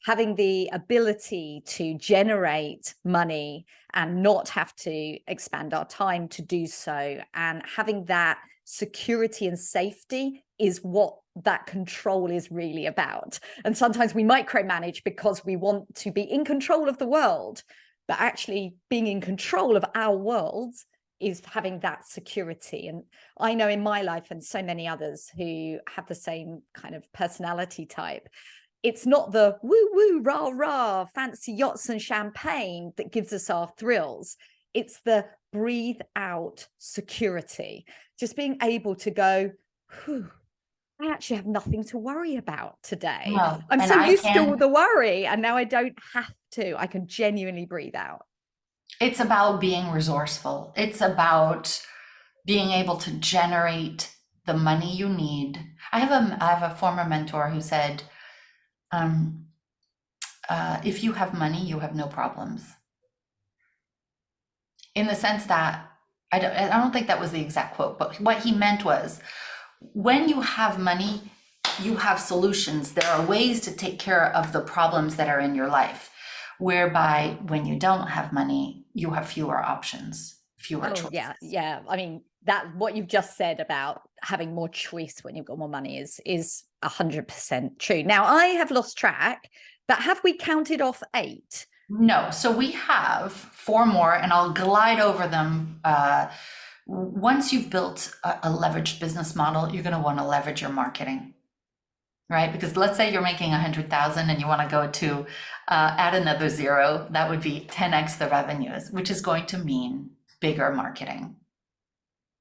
having the ability to generate money and not have to expand our time to do so, and having that security and safety is what that control is really about. And sometimes we micromanage because we want to be in control of the world, but actually being in control of our world is having that security. And I know in my life and so many others who have the same kind of personality type, it's not the woo woo rah rah fancy yachts and champagne that gives us our thrills. It's the breathe out security, just being able to go, whew, I actually have nothing to worry about today. No, I'm and so I used to all can, the worry, and now I don't have to. I can genuinely breathe out. it's about being resourceful. It's about being able to generate the money you need. I have a former mentor who said, um, if you have money, you have no problems. In the sense that I don't think that was the exact quote, but what he meant was, when you have money, you have solutions. There are ways to take care of the problems that are in your life. Whereby when you don't have money, you have fewer options, fewer Oh choices. yeah, yeah. I mean, that what you've just said about having more choice when you've got more money is 100% true. Now I have lost track, but have we counted off 8? No, so we have 4 more, and I'll glide over them. Once you've built a leveraged business model, you're going to want to leverage your marketing, right? Because let's say you're making 100,000 and you want to go to add another zero, that would be 10x the revenues, which is going to mean bigger marketing,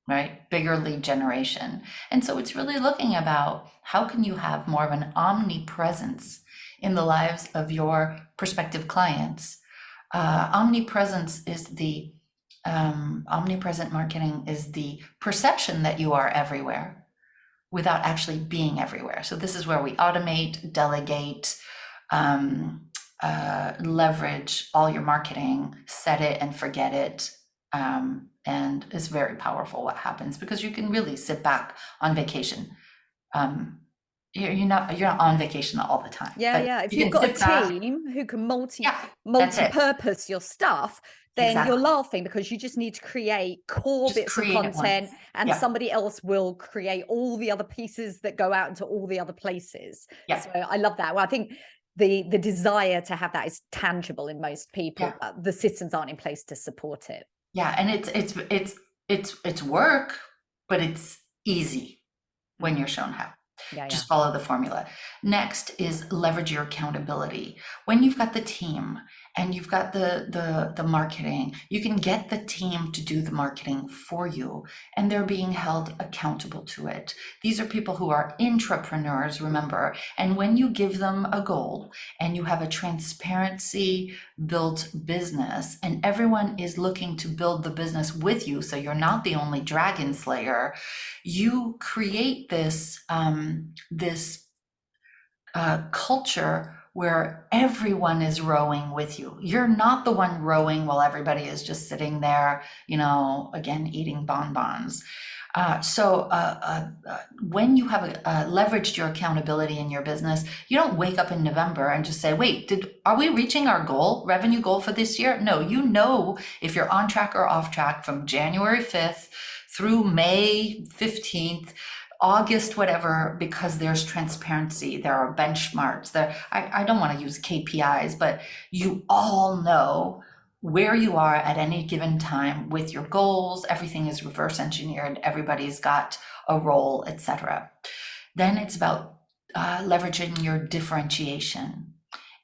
right? Bigger lead generation. And so it's really looking about how can you have more of an omnipresence in the lives of your prospective clients. Omnipresence is the omnipresent marketing is the perception that you are everywhere without actually being everywhere. So this is where we automate, delegate, leverage all your marketing, set it and forget it. And it's very powerful what happens, because you can really sit back on vacation. You're not on vacation all the time, Yeah, but yeah. If you you've can got a sit back. team who can Yeah, that's it. multi-purpose your stuff, then you're Exactly. laughing because you just need to create core Just bits of create it content, once. and Yeah, somebody else will create all the other pieces that go out into all the other places. yeah, So I love that. Well, I think the desire to have that is tangible in most yeah, people, but the systems aren't in place to support it. yeah. And it's work, but it's easy when Mm. you're shown how. Yeah, yeah. Just follow the formula. Next is leverage your accountability. When you've got the team and you've got the marketing, you can get the team to do the marketing for you, and they're being held accountable to it. These are people who are intrapreneurs, remember, and when you give them a goal and you have a transparency built business and everyone is looking to build the business with you, so you're not the only dragon slayer, you create this culture where everyone is rowing with you. You're not the one rowing while everybody is just sitting there, again, eating bonbons. When you have leveraged your accountability in your business, you don't wake up in November and just say, wait, are we reaching our revenue goal for this year? No, if you're on track or off track from January 5th through May 15th, August, whatever, because there's transparency, there are benchmarks, I don't want to use KPIs, but you all know where you are at any given time with your goals. Everything is reverse engineered, everybody's got a role, etc. Then it's about leveraging your differentiation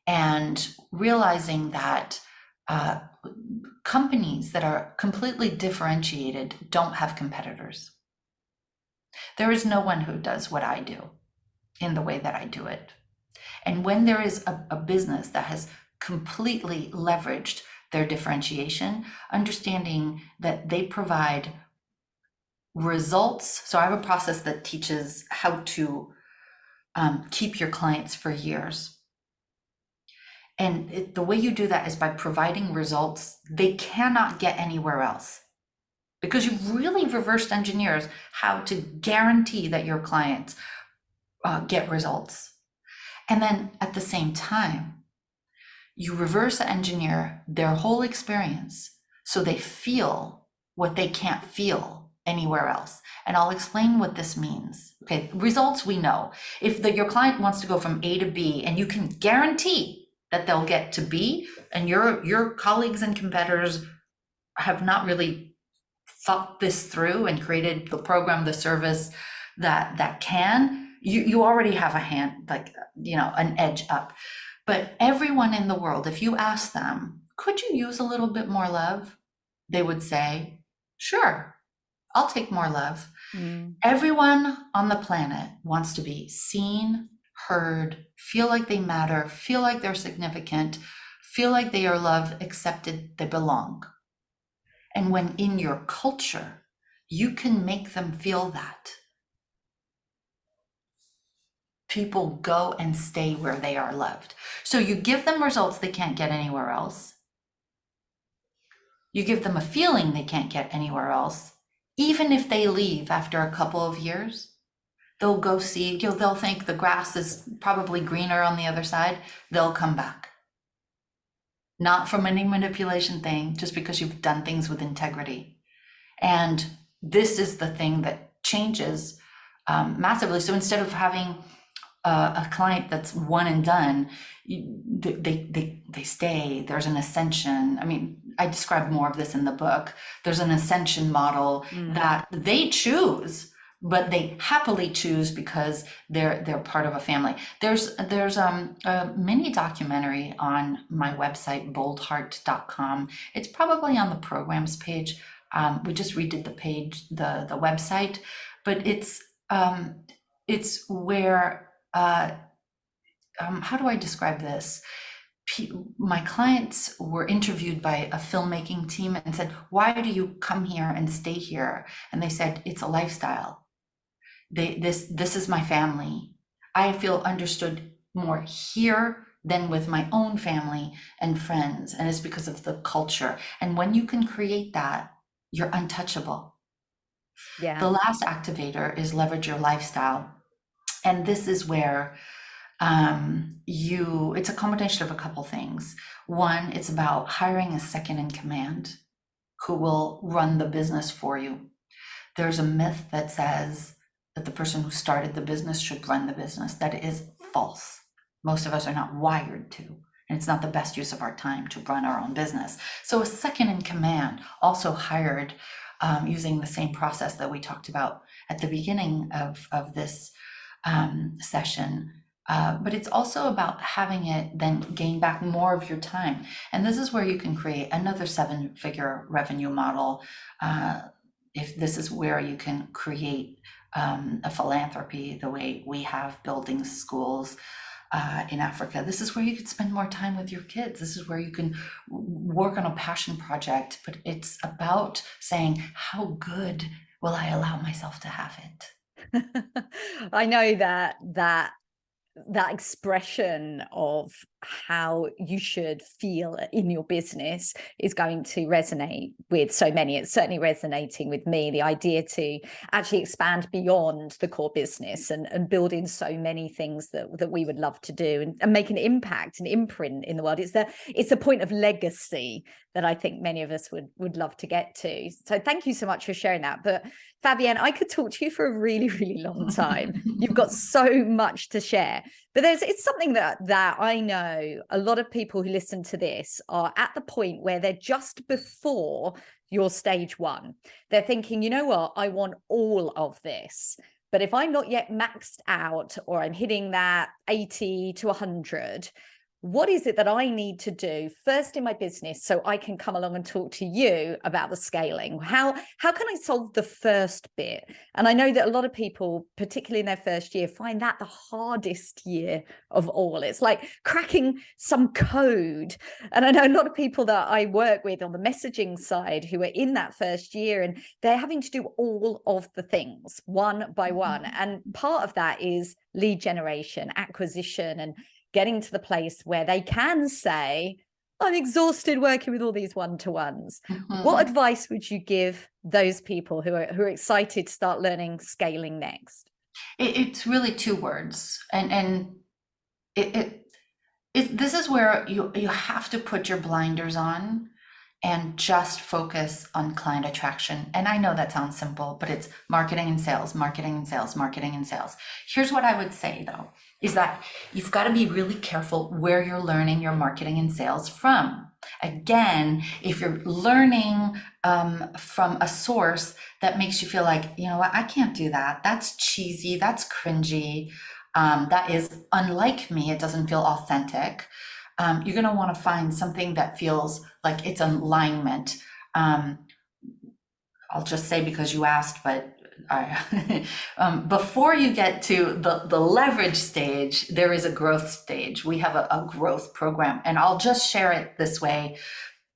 and realizing that companies that are completely differentiated don't have competitors. There is no one who does what I do in the way that I do it. And when there is a business that has completely leveraged their differentiation, understanding that they provide results. So I have a process that teaches how to keep your clients for years. And the way you do that is by providing results they cannot get anywhere else. Because you've really reversed engineers how to guarantee that your clients get results. And then at the same time, you reverse engineer their whole experience so they feel what they can't feel anywhere else. And I'll explain what this means. Okay, results we know. If your client wants to go from A to B and you can guarantee that they'll get to B, and your colleagues and competitors have not really thought this through and created the program, the service that can, you already have a hand, like, an edge up. But everyone in the world, if you ask them, could you use a little bit more love? They would say, sure, I'll take more love. Mm. Everyone on the planet wants to be seen, heard, feel like they matter, feel like they're significant, feel like they are loved, accepted, they belong. And when in your culture, you can make them feel that, people go and stay where they are loved. So you give them results they can't get anywhere else. You give them a feeling they can't get anywhere else. Even if they leave after a couple of years, they'll go see, they'll think the grass is probably greener on the other side. They'll come back. Not from any manipulation thing, just because you've done things with integrity. And this is the thing that changes massively. So instead of having a client that's one and done, they stay. There's an ascension. I mean, I describe more of this in the book. There's an ascension model that they choose, but they happily choose because they're part of a family. There's a mini documentary on my website, boldheart.com. It's probably on the programs page. We just redid the page, the website, but it's where how do I describe this? My clients were interviewed by a filmmaking team and said, why do you come here and stay here? And they said, it's a lifestyle. This is my family. I feel understood more here than with my own family and friends. And it's because of the culture. And when you can create that, you're untouchable. Yeah. The last activator is leverage your lifestyle. And this is where it's a combination of a couple things. One, it's about hiring a second in command who will run the business for you. There's a myth that says that the person who started the business should run the business. That is false. Most of us are not wired to, and it's not the best use of our time to run our own business. So a second in command, also hired using the same process that we talked about at the beginning of this session. But it's also about having it then gain back more of your time. And this is where you can create another 7-figure revenue model. If this is where you can create a philanthropy the way we have, building schools in Africa. This is where you could spend more time with your kids. This is where you can work on a passion project. But it's about saying, how good will I allow myself to have it? I know that expression of how you should feel in your business is going to resonate with so many. It's certainly resonating with me, the idea to actually expand beyond the core business and build in so many things that we would love to do and make an impact, an imprint in the world. It's a point of legacy that I think many of us would love to get to. So thank you so much for sharing that. But Fabienne, I could talk to you for a really, really long time. You've got so much to share. But it's something that I know a lot of people who listen to this are at the point where they're just before your stage one. They're thinking, you know what, I want all of this. But if I'm not yet maxed out or I'm hitting that 80 to 100, what is it that I need to do first in my business so I can come along and talk to you about the scaling? How can I solve the first bit? And I know that a lot of people, particularly in their first year, find that the hardest year of all. It's like cracking some code. And I know a lot of people that I work with on the messaging side who are in that first year and they're having to do all of the things one by one. And part of that is lead generation, acquisition, and getting to the place where they can say, I'm exhausted working with all these one-to-ones. What advice would you give those people who are excited to start learning scaling next? It's really 2 words. And this is where you have to put your blinders on and just focus on client attraction. And I know that sounds simple, but it's marketing and sales, marketing and sales, marketing and sales. Here's what I would say though, is that you've got to be really careful where you're learning your marketing and sales from. Again, if you're learning from a source that makes you feel like, you know what, I can't do that. That's cheesy, that's cringy, that is unlike me, it doesn't feel authentic. You're going to want to find something that feels like it's alignment. I'll just say because you asked, but before you get to the leverage stage, there is a growth stage. We have a growth program, and I'll just share it this way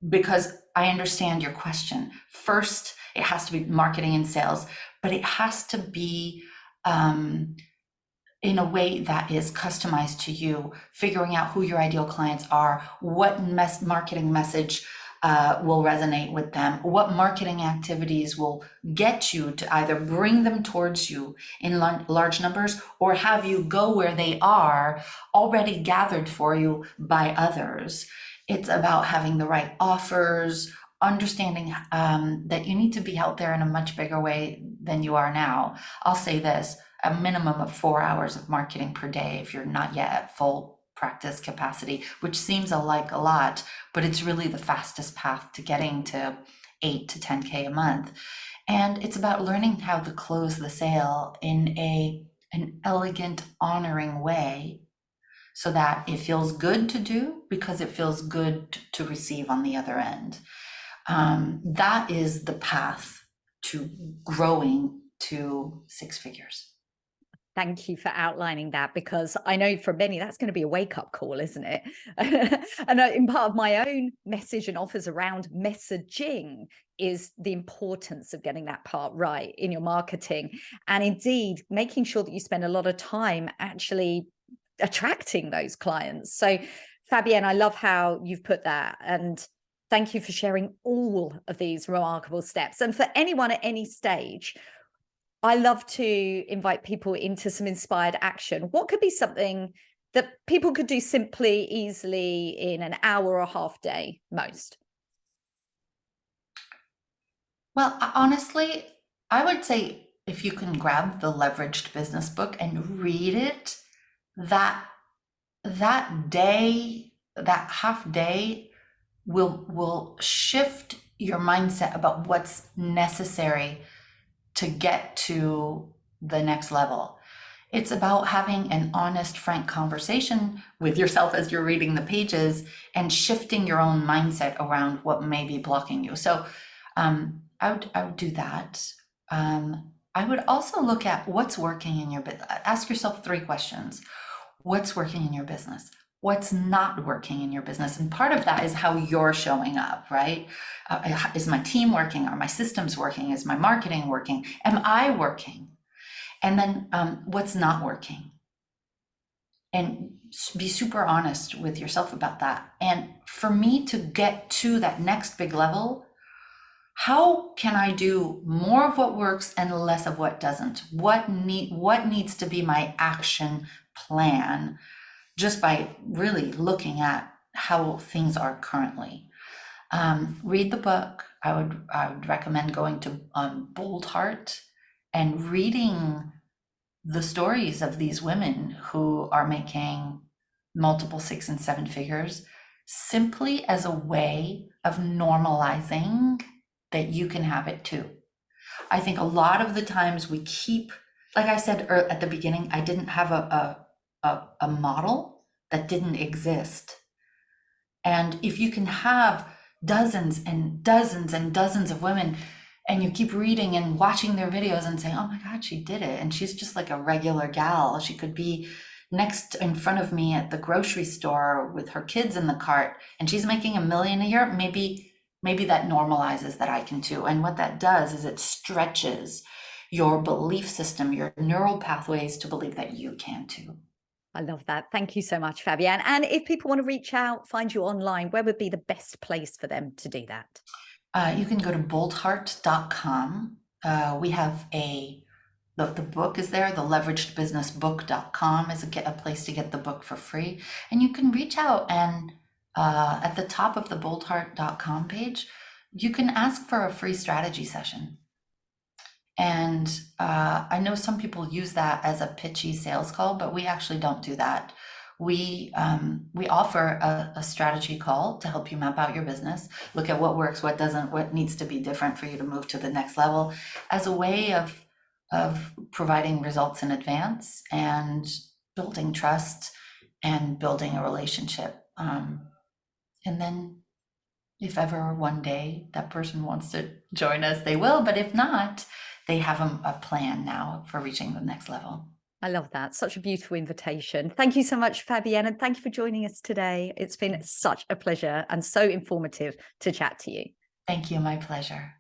because I understand your question. First, it has to be marketing and sales, but it has to be in a way that is customized to you, figuring out who your ideal clients are, what marketing message will resonate with them, what marketing activities will get you to either bring them towards you in large numbers or have you go where they are already gathered for you by others. It's about having the right offers, understanding that you need to be out there in a much bigger way than you are now. I'll say this, a minimum of 4 hours of marketing per day if you're not yet at full practice capacity, which seems like a lot, but it's really the fastest path to getting to 8 to 10K a month. And it's about learning how to close the sale in an elegant, honoring way so that it feels good to do because it feels good to receive on the other end. That is the path to growing to 6 figures. Thank you for outlining that, because I know for many that's going to be a wake-up call, isn't it? And in part of my own message and offers around messaging is the importance of getting that part right in your marketing, and indeed making sure that you spend a lot of time actually attracting those clients. So Fabienne, I love how you've put that, and thank you for sharing all of these remarkable steps. And for anyone at any stage, I love to invite people into some inspired action. What could be something that people could do simply, easily in an hour or a half day most? Well, honestly, I would say if you can grab the Leveraged Business book and read it, that day, that half day will shift your mindset about what's necessary to get to the next level. It's about having an honest, frank conversation with yourself as you're reading the pages and shifting your own mindset around what may be blocking you. So I would do that. I would also look at what's working in your business. Ask yourself 3 questions. What's working in your business? What's not working in your business? And part of that is how you're showing up, right? Is my team working? Are my systems working? Is my marketing working? Am I working? And then what's not working? And be super honest with yourself about that. And for me to get to that next big level, how can I do more of what works and less of what doesn't? What needs to be my action plan, just by really looking at how things are currently. Read the book. I would recommend going to Bold Heart and reading the stories of these women who are making multiple 6 and 7 figures, simply as a way of normalizing that you can have it too. I think a lot of the times we keep, like I said at the beginning, I didn't have a model that didn't exist. And if you can have dozens and dozens and dozens of women, and you keep reading and watching their videos and saying, oh my God, she did it. And she's just like a regular gal. She could be next in front of me at the grocery store with her kids in the cart, and she's making $1 million a year. Maybe that normalizes that I can too. And what that does is it stretches your belief system, your neural pathways to believe that you can too. I love that. Thank you so much, Fabienne. And if people want to reach out, find you online, where would be the best place for them to do that? You can go to boldheart.com. We have the book is there, the leveragedbusinessbook.com is a place to get the book for free. And you can reach out and at the top of the boldheart.com page, you can ask for a free strategy session. And I know some people use that as a pitchy sales call, but we actually don't do that. We offer a strategy call to help you map out your business, look at what works, what doesn't, what needs to be different for you to move to the next level, as a way of providing results in advance and building trust and building a relationship. And then If ever one day that person wants to join us, they will. But if not, they have a plan now for reaching the next level. I love that. Such a beautiful invitation. Thank you so much, Fabienne, and thank you for joining us today. It's been such a pleasure and so informative to chat to you. Thank you. My pleasure.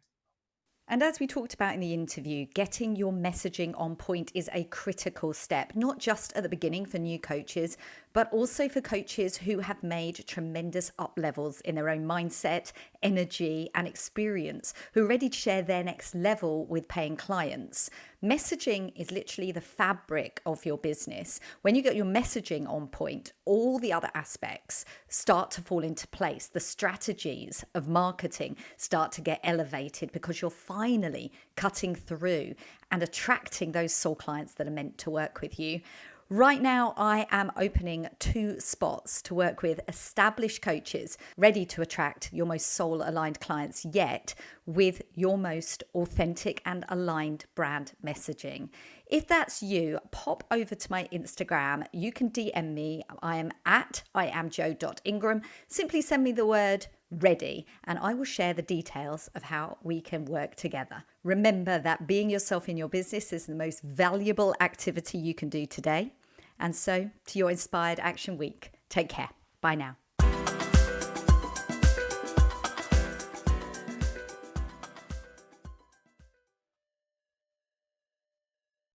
And as we talked about in the interview, getting your messaging on point is a critical step, not just at the beginning for new coaches, but also for coaches who have made tremendous up levels in their own mindset, energy, and experience, who are ready to share their next level with paying clients. Messaging is literally the fabric of your business. When you get your messaging on point, all the other aspects start to fall into place. The strategies of marketing start to get elevated because you're finally cutting through and attracting those soul clients that are meant to work with you. Right now, I am opening 2 spots to work with established coaches ready to attract your most soul aligned clients yet with your most authentic and aligned brand messaging. If that's you, pop over to my Instagram. You can DM me. I am at iamjo.ingram. Simply send me the word ready and I will share the details of how we can work together. Remember that being yourself in your business is the most valuable activity you can do today. And so, to your Inspired Action Week, take care. Bye now.